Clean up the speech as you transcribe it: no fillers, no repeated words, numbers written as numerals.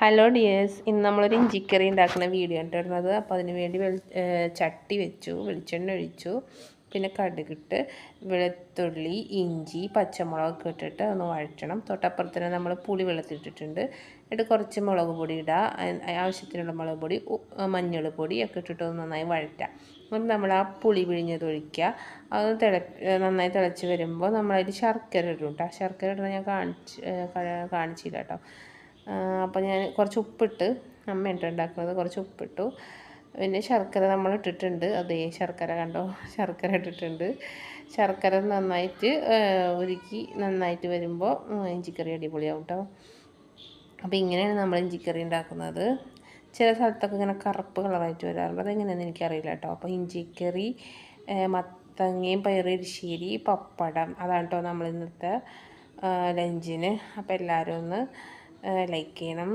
Hello dears, ഇന്ന് നമ്മളൊരു ഇഞ്ചിക്കറി ഉണ്ടാക്കുന്ന വീഡിയോ കണ്ടിരുന്നത്. അപ്പോൾ അതിന് വേണ്ടി ചട്ടി വെച്ചു, വെളിച്ചെണ്ണ ഒഴിച്ചു, പിന്നെ കടുകിട്ട് വെളുത്തുള്ളി ഇഞ്ചി പച്ചമുളകൊക്കെ ഇട്ടിട്ട് ഒന്ന് വഴറ്റണം. തൊട്ടപ്പുറത്ത് തന്നെ നമ്മൾ പുളി വെള്ളത്തിലിട്ടിട്ടുണ്ട്. എന്നിട്ട് കുറച്ച് മുളക് പൊടി ഇടുക, ആവശ്യത്തിനുള്ള മുളക് പൊടി മഞ്ഞൾ പൊടി ഒക്കെ ഇട്ടിട്ട് ഒന്ന് നന്നായി വഴറ്റാം. അപ്പം നമ്മൾ ആ പുളി പിഴിഞ്ഞത് ഒഴിക്കുക. അത് നന്നായി തിളച്ച് വരുമ്പോൾ നമ്മളതിൽ ശർക്കര ഇടും കേട്ടോ. ശർക്കര ഇടുന്നത് ഞാൻ കാണിച്ചില്ല കേട്ടോ. അപ്പോൾ ഞാൻ കുറച്ച് ഉപ്പിട്ട്, അമ്മയുണ്ട് ഉണ്ടാക്കുന്നത്, കുറച്ച് ഉപ്പിട്ടു. പിന്നെ ശർക്കര നമ്മൾ ഇട്ടിട്ടുണ്ട്. അതേ ശർക്കര കണ്ടോ, ശർക്കര ഇട്ടിട്ടുണ്ട്. ശർക്കര നന്നായിട്ട് ഉരുക്കി നന്നായിട്ട് വരുമ്പോൾ ഇഞ്ചിക്കറി അടിപൊളിയാവും കേട്ടോ. അപ്പോൾ ഇങ്ങനെയാണ് നമ്മൾ ഇഞ്ചിക്കറി ഉണ്ടാക്കുന്നത്. ചില സ്ഥലത്തൊക്കെ ഇങ്ങനെ കറുപ്പ് കളറായിട്ട് വരാറുണ്ട്, അതെങ്ങനെയാണെന്ന് എനിക്കറിയില്ല കേട്ടോ. അപ്പോൾ ഇഞ്ചിക്കറി, മത്തങ്ങയും പയറെരിശ്ശേരി, പപ്പടം, അതാണ് കേട്ടോ നമ്മൾ ഇന്നത്തെ ലഞ്ചിന്. അപ്പോൾ എല്ലാവരും ഒന്ന് ലൈക്ക് ചെയ്യണം.